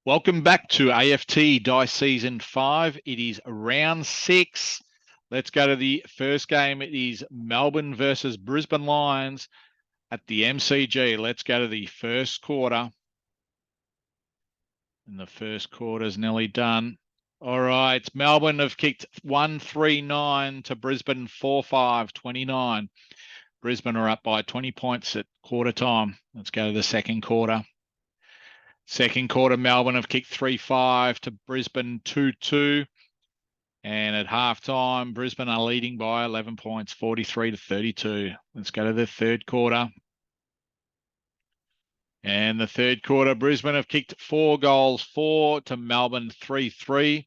Welcome back to AFT Dice Season 5. It is round 6. Let's go to the first game. It is Melbourne versus Brisbane Lions at the MCG. Let's go to the first quarter. And the first quarter is nearly done. All right, Melbourne have kicked 139 to Brisbane 4-5, 29. Brisbane are up by 20 points at quarter time. Let's go to the second quarter. Second quarter, Melbourne have kicked 3-5 to Brisbane 2-2. And at halftime, Brisbane are leading by 11 points, 43 to 32. Let's go to the third quarter. And the third quarter, Brisbane have kicked 4 goals, 4 to Melbourne 3-3.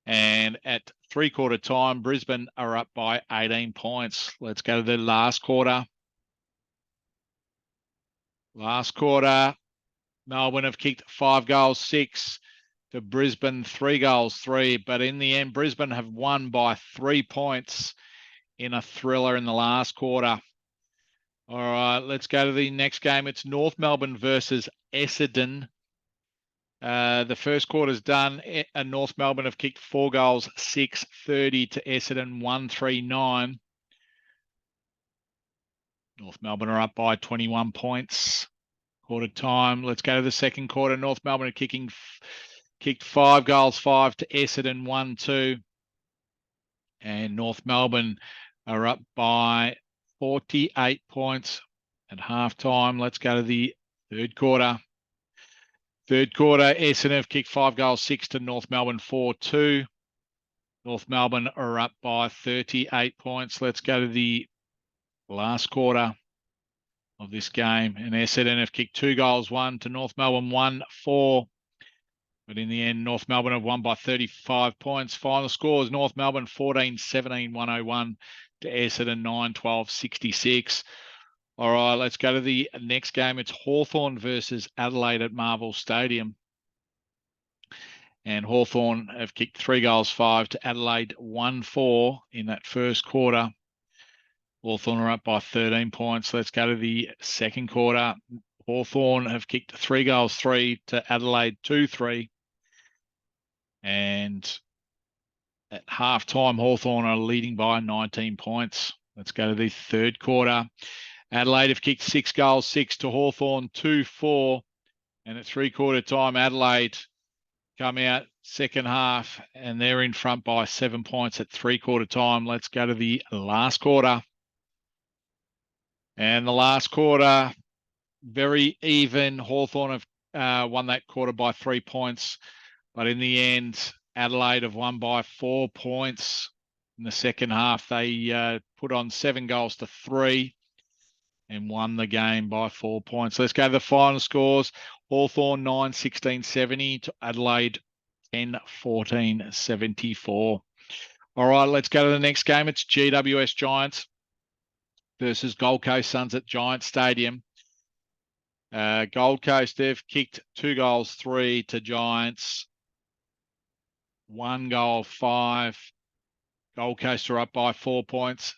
And at three-quarter time, Brisbane are up by 18 points. Let's go to the last quarter. Last quarter, Melbourne have kicked 5 goals, 6 to Brisbane, 3 goals, 3. But in the end, Brisbane have won by 3 points in a thriller in the last quarter. All right, let's go to the next game. It's North Melbourne versus Essendon. The first quarter's done. North Melbourne have kicked 4 goals, 6-30 to Essendon, 139. North Melbourne are up by 21 points. Quarter time. Let's go to the second quarter. North Melbourne are kicked 5 goals, 5 to Essendon, 1-2. And North Melbourne are up by 48 points at halftime. Let's go to the third quarter. Third quarter, Essendon have kicked 5 goals, 6 to North Melbourne, 4-2. North Melbourne are up by 38 points. Let's go to the last quarter of this game. And Essendon have kicked 2 goals, 1 to North Melbourne, 1-4. But in the end, North Melbourne have won by 35 points. Final scores, North Melbourne 14-17, 101 to Essendon 9-12, 66. All right, let's go to the next game. It's Hawthorn versus Adelaide at MRVL Stadium. And Hawthorn have kicked 3 goals, 5 to Adelaide, 1-4 in that first quarter. Hawthorn are up by 13 points. Let's go to the second quarter. Hawthorn have kicked 3 goals, 3 to Adelaide, 2-3. And at halftime, Hawthorn are leading by 19 points. Let's go to the third quarter. Adelaide have kicked 6 goals, 6 to Hawthorn, 2-4. And at three-quarter time, Adelaide come out second half, and they're in front by 7 points at three-quarter time. Let's go to the last quarter. And the last quarter, very even. Hawthorn have won that quarter by 3 points. But in the end, Adelaide have won by 4 points. In the second half, they put on 7 goals to 3 and won the game by 4 points. Let's go to the final scores. Hawthorn 9-16-70 to Adelaide 10-14-74. All right, let's go to the next game. It's GWS Giants versus Gold Coast Suns at Giant Stadium. Gold Coast, they've kicked 2 goals, 3 to Giants. 1 goal, 5. Gold Coast are up by 4 points.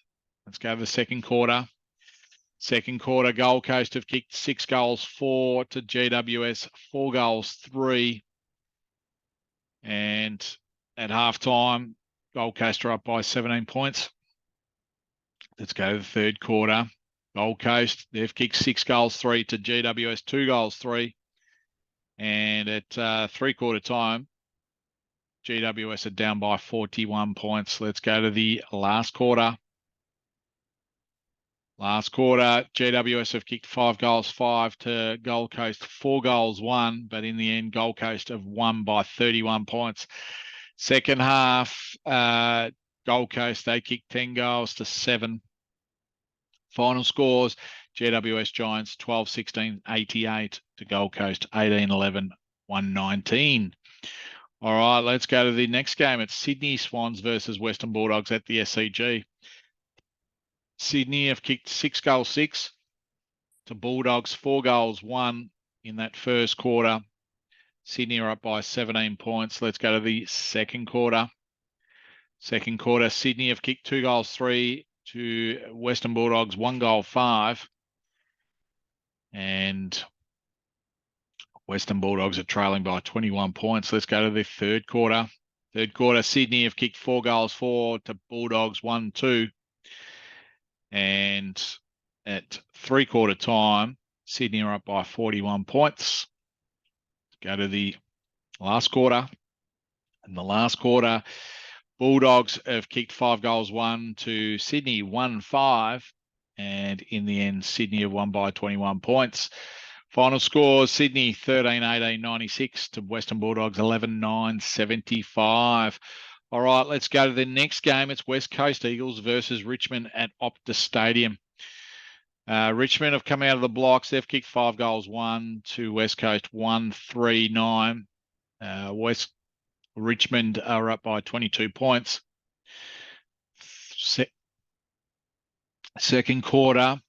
Let's go to the second quarter. Second quarter, Gold Coast have kicked 6 goals, 4 to GWS, 4 goals, 3. And at halftime, Gold Coast are up by 17 points. Let's go to the third quarter. Gold Coast, they've kicked 6 goals, 3 to GWS, 2 goals, 3. And at three-quarter time, GWS are down by 41 points. Let's go to the last quarter. Last quarter, GWS have kicked 5 goals, 5 to Gold Coast, 4 goals, 1. But in the end, Gold Coast have won by 31 points. Second half, Gold Coast, they kicked 10 goals to 7. Final scores, GWS Giants 12-16-88 to Gold Coast 18-11, 119. All right, let's go to the next game. It's Sydney Swans versus Western Bulldogs at the SCG. Sydney have kicked 6 goals, 6 to Bulldogs, 4 goals, 1 in that first quarter. Sydney are up by 17 points. Let's go to the second quarter. Second quarter, Sydney have kicked 2 goals, 3 to Western Bulldogs, 1 goal, 5. And Western Bulldogs are trailing by 21 points. Let's go to the third quarter. Third quarter, Sydney have kicked 4 goals, 4 to Bulldogs, 1-2. And at three-quarter time, Sydney are up by 41 points. Let's go to the last quarter. In the last quarter, Bulldogs have kicked 5 goals, 1 to Sydney, 1-5. And in the end, Sydney have won by 21 points. Final scores, Sydney 13-18-96 to Western Bulldogs 11-9-75. All right, let's go to the next game. It's West Coast Eagles versus Richmond at Optus Stadium. Richmond have come out of the blocks. They've kicked 5 goals, 1 to West Coast, 1-3-9. Richmond are up by 22 points. Second quarter,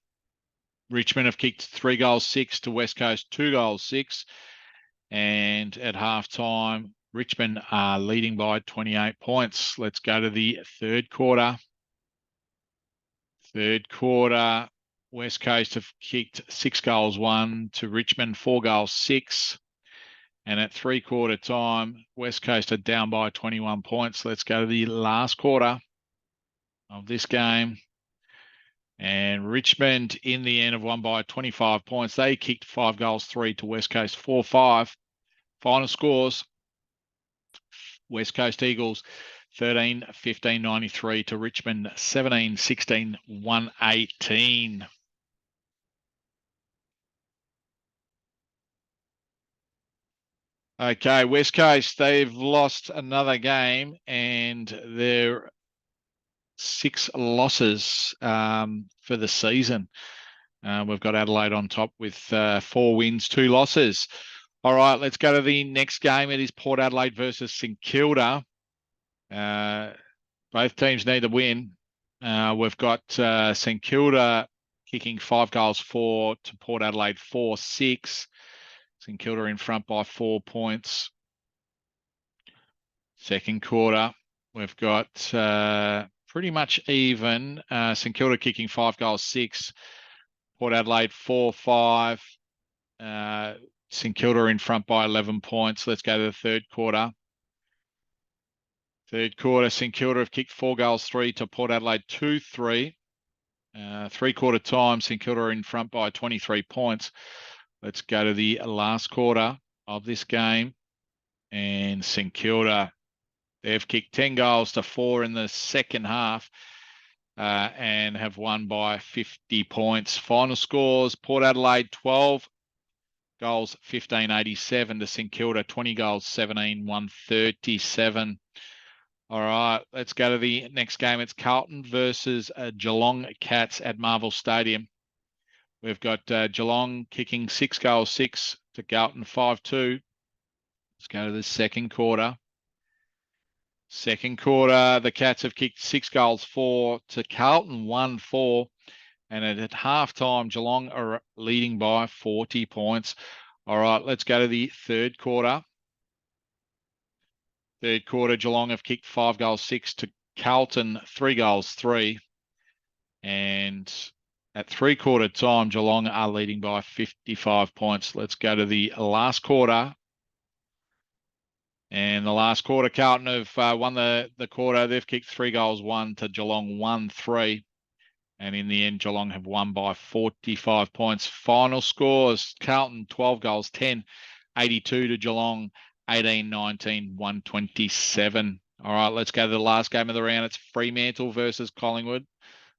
Richmond have kicked 3 goals, 6 to West Coast, 2 goals, 6. And at halftime, Richmond are leading by 28 points. Let's go to the third quarter. Third quarter, West Coast have kicked 6 goals, 1 to Richmond, 4 goals, 6. And at three-quarter time, West Coast are down by 21 points. Let's go to the last quarter of this game. And Richmond, in the end, have won by 25 points. They kicked 5 goals, 3 to West Coast, 4-5. Final scores, West Coast Eagles 13-15-93 to Richmond 17-16-118. Okay, West Coast, they've lost another game and they're 6 losses for the season. We've got Adelaide on top with 4 wins, 2 losses. All right, let's go to the next game. It is Port Adelaide versus St Kilda. Both teams need a win. We've got St Kilda kicking 5 goals, 4 to Port Adelaide, 4-6. St Kilda in front by 4 points. Second quarter, we've got pretty much even. St Kilda kicking 5 goals, 6. Port Adelaide 4-5. St Kilda in front by 11 points. Let's go to the third quarter. Third quarter, St Kilda have kicked 4 goals, 3 to Port Adelaide 2-3. Three-quarter time, St Kilda are in front by 23 points. Let's go to the last quarter of this game. And St Kilda, they've kicked 10 goals to 4 in the second half and have won by 50 points. Final scores, Port Adelaide 12 goals, 15-87 to St Kilda, 20 goals, 17-137. All right, let's go to the next game. It's Carlton versus Geelong Cats at Marvel Stadium. We've got Geelong kicking 6 goals, 6 to Carlton, 5-2. Let's go to the second quarter. Second quarter, the Cats have kicked 6 goals, 4 to Carlton, 1-4. And at halftime, Geelong are leading by 40 points. All right, let's go to the third quarter. Third quarter, Geelong have kicked 5 goals, 6 to Carlton, 3 goals, 3. And at three-quarter time, Geelong are leading by 55 points. Let's go to the last quarter. And the last quarter, Carlton have won the quarter. They've kicked 3 goals, 1 to Geelong, 1-3. And in the end, Geelong have won by 45 points. Final scores, Carlton 12 goals, 10, 82 to Geelong, 18-19, 127. All right, let's go to the last game of the round. It's Fremantle versus Collingwood.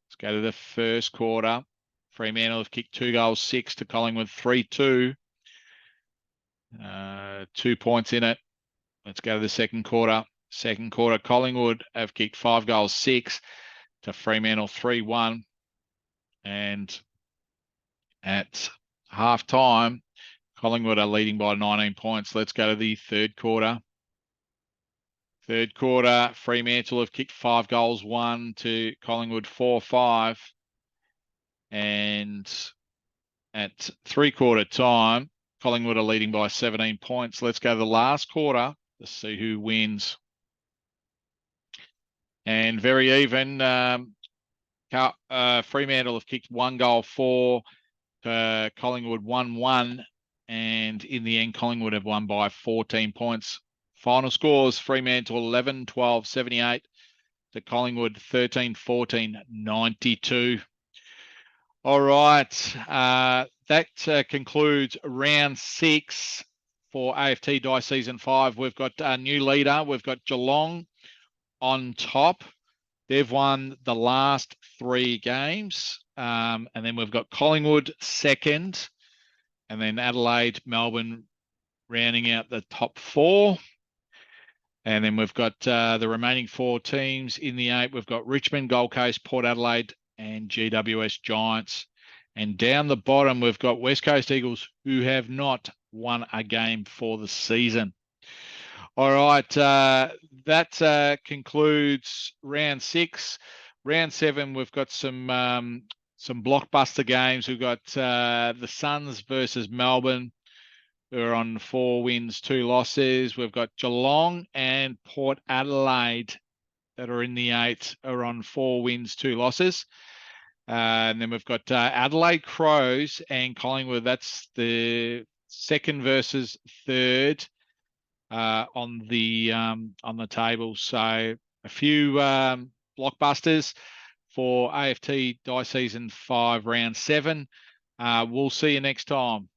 Let's go to the first quarter. Fremantle have kicked 2 goals, 6 to Collingwood, 3-2. 2 points in it. Let's go to the second quarter. Second quarter, Collingwood have kicked 5 goals, 6 to Fremantle, 3-1. And at halftime, Collingwood are leading by 19 points. Let's go to the third quarter. Third quarter, Fremantle have kicked 5 goals, 1 to Collingwood, 4-5. And at three-quarter time, Collingwood are leading by 17 points. Let's go to the last quarter to see who wins. And very even. Fremantle have kicked 1 goal, 4 to Collingwood, 1-1. And in the end, Collingwood have won by 14 points. Final scores, Fremantle 11, 12, 78 to Collingwood 13, 14, 92. All right. That concludes round 6 for AFT Dice Season 5. We've got a new leader. We've got Geelong on top. They've won the last 3 games. And then we've got Collingwood second. And then Adelaide, Melbourne rounding out the top 4. And then we've got the remaining 4 teams in the 8. We've got Richmond, Gold Coast, Port Adelaide, and GWS Giants. And down the bottom, we've got West Coast Eagles, who have not won a game for the season. All right, that concludes round 6. Round 7, we've got some blockbuster games. We've got the Suns versus Melbourne, who are on 4 wins, 2 losses. We've got Geelong and Port Adelaide that are in the 8, are on 4 wins, 2 losses. And then we've got Adelaide Crows and Collingwood. That's the 2nd versus 3rd on the table. So a few blockbusters for AFT Dice Season 5, Round 7. We'll see you next time.